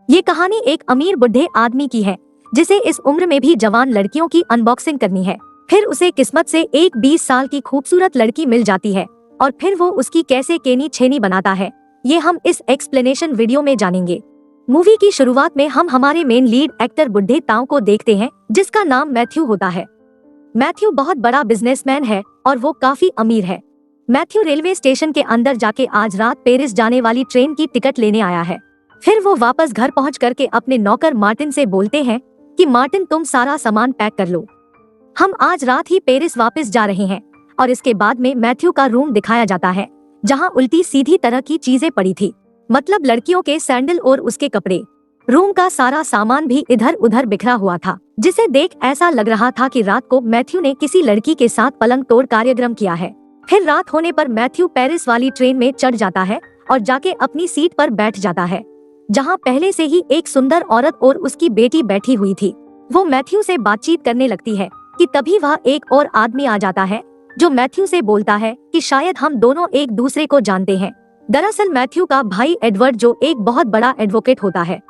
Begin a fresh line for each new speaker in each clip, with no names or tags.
ये कहानी एक अमीर बुढ़े आदमी की है जिसे इस उम्र में भी जवान लड़कियों की अनबॉक्सिंग करनी है। फिर उसे किस्मत से एक 20 साल की खूबसूरत लड़की मिल जाती है और फिर वो उसकी कैसे केनी छेनी बनाता है, ये हम इस एक्सप्लेनेशन वीडियो में जानेंगे। मूवी की शुरुआत में हम हमारे मेन लीड एक्टर बुढ़े ताऊ को देखते हैं जिसका नाम मैथ्यू होता है। मैथ्यू बहुत बड़ा बिजनेसमैन है और वो काफी अमीर है। मैथ्यू रेलवे स्टेशन के अंदर जाके आज रात पेरिस जाने वाली ट्रेन की टिकट लेने आया है। फिर वो वापस घर पहुंच करके अपने नौकर मार्टिन से बोलते हैं कि मार्टिन तुम सारा सामान पैक कर लो, हम आज रात ही पेरिस वापस जा रहे हैं। और इसके बाद में मैथ्यू का रूम दिखाया जाता है जहां उल्टी सीधी तरह की चीजें पड़ी थी, मतलब लड़कियों के सैंडल और उसके कपड़े। रूम का सारा सामान भी इधर उधर बिखरा हुआ था, जिसे देख ऐसा लग रहा था कि रात को मैथ्यू ने किसी लड़की के साथ पलंग तोड़ कार्यक्रम किया है। फिर रात होने पर मैथ्यू पेरिस वाली ट्रेन में चढ़ जाता है और जाके अपनी सीट पर बैठ जाता है जहां पहले से ही एक सुंदर औरत और उसकी बेटी बैठी हुई थी। वो मैथ्यू से बातचीत करने लगती है कि तभी वह एक और आदमी आ जाता है जो मैथ्यू से बोलता है कि शायद हम दोनों एक दूसरे को जानते हैं। दरअसल मैथ्यू का भाई एडवर्ड जो एक बहुत बड़ा एडवोकेट होता है,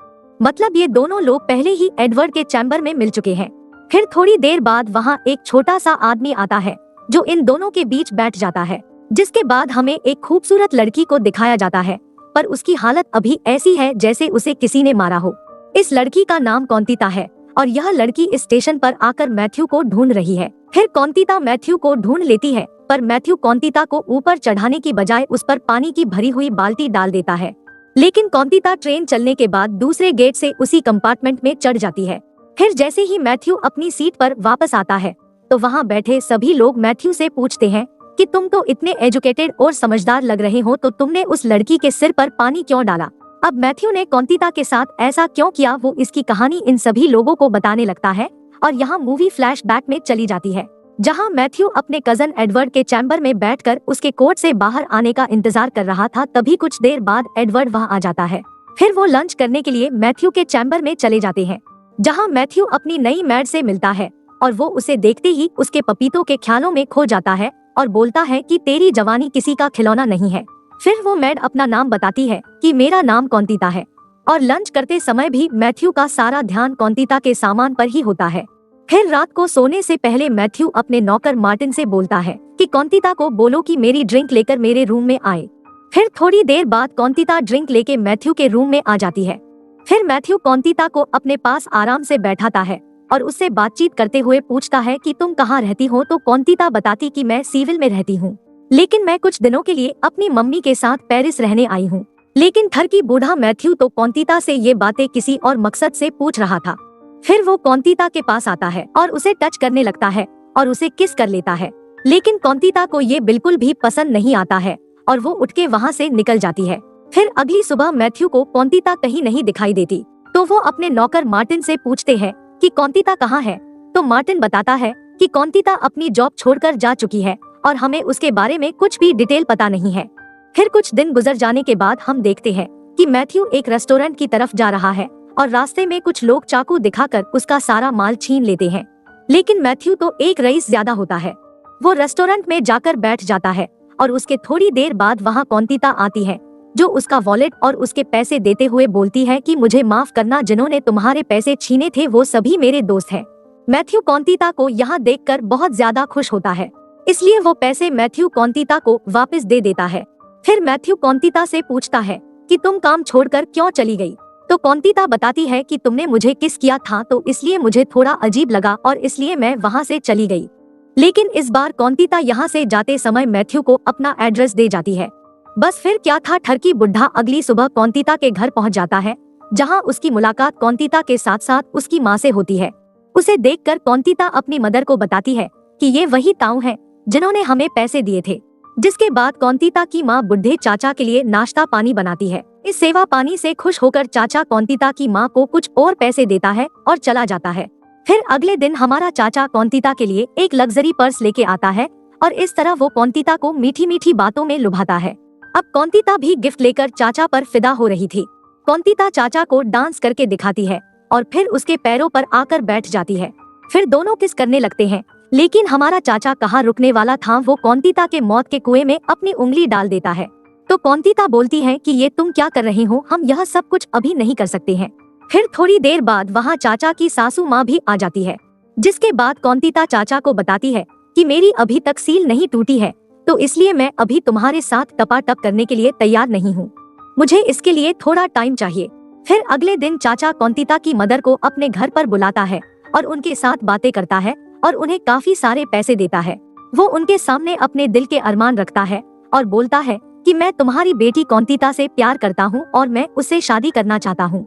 मतलब ये दोनों लोग पहले ही एडवर्ड के चैम्बर में मिल चुके हैं। फिर थोड़ी देर बाद वहाँ एक छोटा सा आदमी आता है जो इन दोनों के बीच बैठ जाता है, जिसके बाद हमें एक खूबसूरत लड़की को दिखाया जाता है, पर उसकी हालत अभी ऐसी है जैसे उसे किसी ने मारा हो। इस लड़की का नाम कॉन्तिता है और यह लड़की इस स्टेशन पर आकर मैथ्यू को ढूंढ रही है। फिर कॉन्तिता मैथ्यू को ढूंढ लेती है, पर मैथ्यू कॉन्तिता को ऊपर चढ़ाने की बजाय उस पर पानी की भरी हुई बाल्टी डाल देता है। लेकिन कॉन्तिता ट्रेन चलने के बाद दूसरे गेट से उसी कंपार्टमेंट में चढ़ जाती है। फिर जैसे ही मैथ्यू अपनी सीट पर वापस आता है तो वहाँ बैठे सभी लोग मैथ्यू से पूछते हैं कि तुम तो इतने एजुकेटेड और समझदार लग रहे हो, तो तुमने उस लड़की के सिर पर पानी क्यों डाला? अब मैथ्यू ने कॉन्तिता के साथ ऐसा क्यों किया, वो इसकी कहानी इन सभी लोगों को बताने लगता है। और यहाँ मूवी फ्लैशबैक में चली जाती है जहाँ मैथ्यू अपने कजन एडवर्ड के चैम्बर में बैठकर उसके कोर्ट से बाहर आने का इंतजार कर रहा था। तभी कुछ देर बाद एडवर्ड वहाँ आ जाता है। फिर वो लंच करने के लिए मैथ्यू के चैम्बर में चले जाते हैं जहाँ मैथ्यू अपनी नई मैड से मिलता है और वो उसे देखते ही उसके पपीतों के ख्यालों में खो जाता है और बोलता है कि तेरी जवानी किसी का खिलौना नहीं है। फिर वो मैड अपना नाम बताती है कि मेरा नाम कॉन्तिता है। और लंच करते समय भी मैथ्यू का सारा ध्यान कॉन्तिता के सामान पर ही होता है। फिर रात को सोने से पहले मैथ्यू अपने नौकर मार्टिन से बोलता है कि कॉन्तिता को बोलो कि मेरी ड्रिंक लेकर मेरे रूम में आए। फिर थोड़ी देर बाद कॉन्तिता ड्रिंक लेके मैथ्यू के रूम में आ जाती है। फिर मैथ्यू कॉन्तिता को अपने पास आराम से बैठाता है और उससे बातचीत करते हुए पूछता है कि तुम कहाँ रहती हो, तो कॉन्तिता बताती कि मैं सिविल में रहती हूँ, लेकिन मैं कुछ दिनों के लिए अपनी मम्मी के साथ पेरिस रहने आई हूँ। लेकिन घर की बूढ़ा मैथ्यू तो कॉन्तिता से ये बातें किसी और मकसद से पूछ रहा था। फिर वो कॉन्तिता के पास आता है और उसे टच करने लगता है और उसे किस कर लेता है, लेकिन कॉन्तिता को ये बिल्कुल भी पसंद नहीं आता है और वो उठ के वहाँ से निकल जाती है। फिर अगली सुबह मैथ्यू को कॉन्तिता कहीं नहीं दिखाई देती, तो वो अपने नौकर मार्टिन से पूछते हैं कि कॉन्तिता कहाँ है। तो मार्टिन बताता है कि कॉन्तिता अपनी जॉब छोड़कर जा चुकी है और हमें उसके बारे में कुछ भी डिटेल पता नहीं है। फिर कुछ दिन गुजर जाने के बाद हम देखते हैं कि मैथ्यू एक रेस्टोरेंट की तरफ जा रहा है और रास्ते में कुछ लोग चाकू दिखाकर उसका सारा माल छीन लेते हैं। लेकिन मैथ्यू तो एक रईस ज्यादा होता है। वो रेस्टोरेंट में जाकर बैठ जाता है और उसके थोड़ी देर बाद वहाँ कॉन्तिता आती है जो उसका वॉलेट और उसके पैसे देते हुए बोलती है कि मुझे माफ करना, जिन्होंने तुम्हारे पैसे छीने थे वो सभी मेरे दोस्त हैं। मैथ्यू कॉन्तिता को यहाँ देखकर बहुत ज्यादा खुश होता है, इसलिए वो पैसे मैथ्यू कॉन्तिता को वापस दे देता है। फिर मैथ्यू कॉन्तिता से पूछता है कि तुम काम छोड़कर क्यों चली गई? तो कॉन्तिता बताती है कि तुमने मुझे किस किया था, तो इसलिए मुझे थोड़ा अजीब लगा और इसलिए मैं वहाँ से चली गई। लेकिन इस बार कॉन्तिता यहाँ से जाते समय मैथ्यू को अपना एड्रेस दे जाती है। बस फिर क्या था, ठरकी बुढ़ा अगली सुबह कॉन्तिता के घर पहुँच जाता है जहाँ उसकी मुलाकात कॉन्तिता के साथ साथ उसकी माँ से होती है। उसे देखकर कॉन्तिता अपनी मदर को बताती है कि ये वही ताऊ हैं जिन्होंने हमें पैसे दिए थे। जिसके बाद कॉन्तिता की माँ बुढ़े चाचा के लिए नाश्ता पानी बनाती है। इस सेवा पानी से खुश होकर चाचा कॉन्तिता की माँ को कुछ और पैसे देता है और चला जाता है। फिर अगले दिन हमारा चाचा कॉन्तिता के लिए एक लग्जरी पर्स लेके आता है और इस तरह वो कॉन्तिता को मीठी मीठी बातों में लुभाता है। अब कॉन्तिता भी गिफ्ट लेकर चाचा पर फिदा हो रही थी। कॉन्तिता चाचा को डांस करके दिखाती है और फिर उसके पैरों पर आकर बैठ जाती है। फिर दोनों किस करने लगते हैं, लेकिन हमारा चाचा कहाँ रुकने वाला था, वो कॉन्तिता के मौत के कुएं में अपनी उंगली डाल देता है। तो कॉन्तिता बोलती है कि ये तुम क्या कर रहे हो, हम यह सब कुछ अभी नहीं कर सकते हैं। फिर थोड़ी देर बाद वहाँ चाचा की सासू माँ भी आ जाती है, जिसके बाद कौंतिता चाचा को बताती है कि मेरी अभी तक सील नहीं टूटी है, तो इसलिए मैं अभी तुम्हारे साथ टपाटप करने के लिए तैयार नहीं हूँ, मुझे इसके लिए थोड़ा टाइम चाहिए। फिर अगले दिन चाचा कौंतिता की मदर को अपने घर पर बुलाता है और उनके साथ बातें करता है और उन्हें काफी सारे पैसे देता है। वो उनके सामने अपने दिल के अरमान रखता है और बोलता है कि मैं तुम्हारी बेटी कौंतिता से प्यार करता हूँ और मैं उससे शादी करना चाहता हूँ।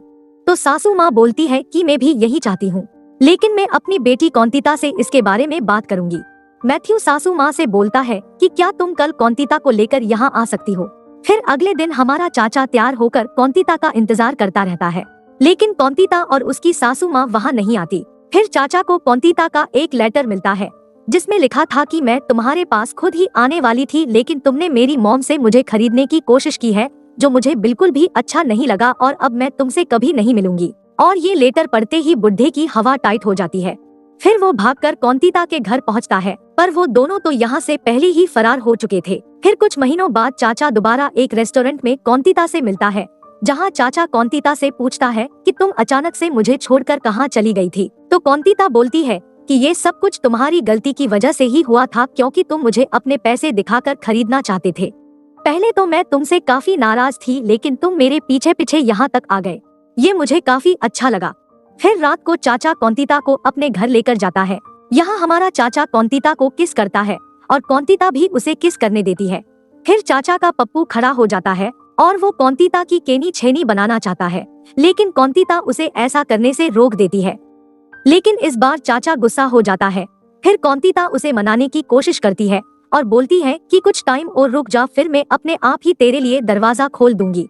तो सासू माँ बोलती है कि मैं भी यही चाहती हूँ, लेकिन मैं अपनी बेटी कौंतिता से इसके बारे में बात करूंगी। मैथ्यू सासू माँ से बोलता है कि क्या तुम कल कौंतिता को लेकर यहाँ आ सकती हो। फिर अगले दिन हमारा चाचा तैयार होकर कौंतिता का इंतजार करता रहता है, लेकिन कौंतिता और उसकी सासू माँ वहाँ नहीं आती। फिर चाचा को कौंतिता का एक लेटर मिलता है जिसमें लिखा था कि मैं तुम्हारे पास खुद ही आने वाली थी, लेकिन तुमने मेरी मॉम से मुझे खरीदने की कोशिश की है, जो मुझे बिल्कुल भी अच्छा नहीं लगा और अब मैं तुमसे कभी नहीं मिलूंगी। और ये लेटर पढ़ते ही बुड्ढे की हवा टाइट हो जाती है। फिर वो भागकर कौंतिता के घर पहुंचता है, पर वो दोनों तो यहाँ से पहले ही फरार हो चुके थे। फिर कुछ महीनों बाद चाचा दोबारा एक रेस्टोरेंट में कौंतिता से मिलता है, जहाँ चाचा कौंतिता से पूछता है कि तुम अचानक से मुझे छोड़कर कहाँ चली गई थी। तो कौंतिता बोलती है कि ये सब कुछ तुम्हारी गलती की वजह से ही हुआ था, क्योंकि तुम मुझे अपने पैसे दिखाकर खरीदना चाहते थे। पहले तो मैं तुमसे काफी नाराज थी, लेकिन तुम मेरे पीछे पीछे यहाँ तक आ गए, ये मुझे काफी अच्छा लगा। फिर रात को चाचा कौंतिता को अपने घर लेकर जाता है। यहाँ हमारा चाचा कौंतिता को किस करता है और कौंतिता भी उसे किस करने देती है। फिर चाचा का पप्पू खड़ा हो जाता है और वो कौंतिता की केनी छेनी बनाना चाहता है, लेकिन कौंतिता उसे ऐसा करने से रोक देती है। लेकिन इस बार चाचा गुस्सा हो जाता है। फिर कौंतिता उसे मनाने की कोशिश करती है और बोलती है कि कुछ टाइम और रुक जा, फिर मैं अपने आप ही तेरे लिए दरवाजा खोल दूंगी।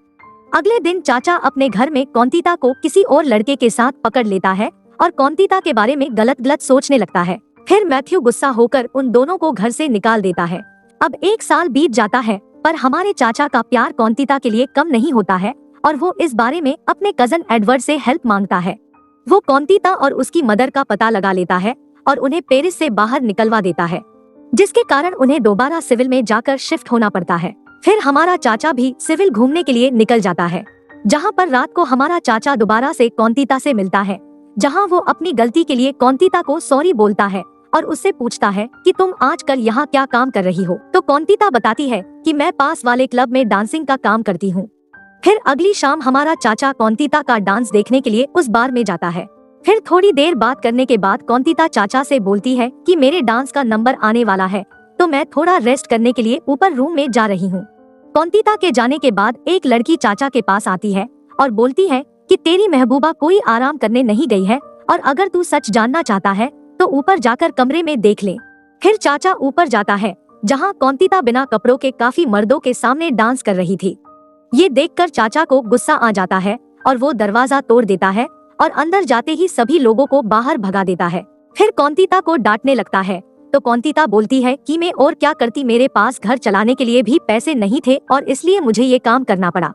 अगले दिन चाचा अपने घर में कौंतिता को किसी और लड़के के साथ पकड़ लेता है और कौंतिता के बारे में गलत गलत सोचने लगता है। फिर मैथ्यू गुस्सा होकर उन दोनों को घर से निकाल देता है। अब 1 साल बीत जाता है, पर हमारे चाचा का प्यार कौंतिता के लिए कम नहीं होता है और वो इस बारे में अपने कजन एडवर्ड से हेल्प मांगता है। वो कौंतिता और उसकी मदर का पता लगा लेता है और उन्हें पेरिस से बाहर निकलवा देता है, जिसके कारण उन्हें दोबारा सिविल में जाकर शिफ्ट होना पड़ता है। फिर हमारा चाचा भी सिविल घूमने के लिए निकल जाता है, जहाँ पर रात को हमारा चाचा दोबारा से कौंतिता से मिलता है, जहाँ वो अपनी गलती के लिए कौंतिता को सॉरी बोलता है और उससे पूछता है कि तुम आजकल यहाँ क्या काम कर रही हो। तो कौंतिता बताती है कि मैं पास वाले क्लब में डांसिंग का काम करती हूँ। फिर अगली शाम हमारा चाचा कौंतिता का डांस देखने के लिए उस बार में जाता है। फिर थोड़ी देर बात करने के बाद कौंतिता चाचा से बोलती है कि मेरे डांस का नंबर आने वाला है, तो मैं थोड़ा रेस्ट करने के लिए ऊपर रूम में जा रही हूँ। कौंतिता के जाने के बाद एक लड़की चाचा के पास आती है और बोलती है कि तेरी महबूबा कोई आराम करने नहीं गई है, और अगर तू सच जानना चाहता है तो ऊपर जाकर कमरे में देख ले। फिर चाचा ऊपर जाता है, जहाँ कौंतिता बिना कपड़ों के काफी मर्दों के सामने डांस कर रही थी। ये देखकर चाचा को गुस्सा आ जाता है और वो दरवाजा तोड़ देता है और अंदर जाते ही सभी लोगों को बाहर भगा देता है। फिर कौंतिता को डांटने लगता है, तो कौंतिता बोलती है कि मैं और क्या करती, मेरे पास घर चलाने के लिए भी पैसे नहीं थे और इसलिए मुझे ये काम करना पड़ा।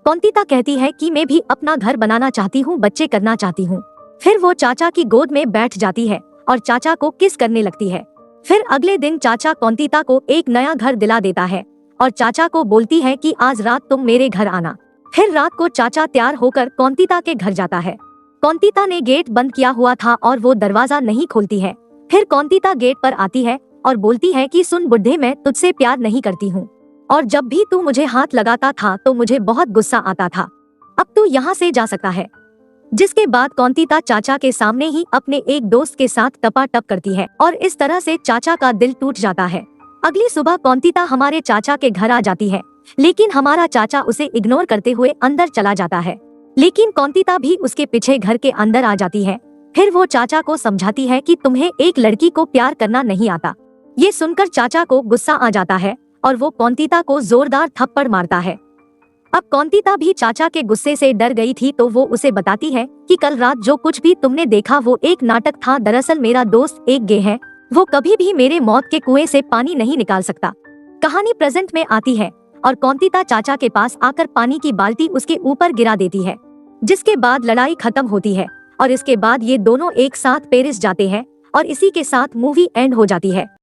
कौंतिता कहती है कि मैं भी अपना घर बनाना चाहती हूँ, बच्चे करना चाहती हूँ। फिर वो चाचा की गोद में बैठ जाती है और चाचा को किस करने लगती है। फिर अगले दिन चाचा कौंतिता को एक नया घर दिला देता है और चाचा को बोलती है कि आज रात तुम मेरे घर आना। फिर रात को चाचा तैयार होकर कौंतिता के घर जाता है। कौंतिता ने गेट बंद किया हुआ था और वो दरवाजा नहीं खोलती है। फिर कौंतिता गेट पर आती है और बोलती है कि सुन बुड्ढे, मैं तुझसे प्यार नहीं करती हूँ, और जब भी तू मुझे हाथ लगाता था तो मुझे बहुत गुस्सा आता था। अब तू यहाँ से जा सकता है। जिसके बाद कौंतिता चाचा के सामने ही अपने एक दोस्त के साथ टपाटप करती है और इस तरह से चाचा का दिल टूट जाता है। अगली सुबह कौंतिता हमारे चाचा के घर आ जाती है, लेकिन हमारा चाचा उसे इग्नोर करते हुए अंदर चला जाता है। लेकिन कौंतिता भी उसके पीछे घर के अंदर आ जाती है। फिर वो चाचा को समझाती है कि तुम्हें एक लड़की को प्यार करना नहीं आता। ये सुनकर चाचा को गुस्सा आ जाता है और वो कौंतिता को जोरदार थप्पड़ मारता है। अब कौंतिता भी चाचा के गुस्से से डर गई थी, तो वो उसे बताती है कि कल रात जो कुछ भी तुमने देखा वो एक नाटक था। दरअसल मेरा दोस्त एक गे है, वो कभी भी मेरे मौत के कुएं से पानी नहीं निकाल सकता। कहानी प्रेजेंट में आती है और कौंतिता चाचा के पास आकर पानी की बाल्टी उसके ऊपर गिरा देती है, जिसके बाद लड़ाई खत्म होती है और इसके बाद ये दोनों एक साथ पेरिस जाते हैं और इसी के साथ मूवी एंड हो जाती है।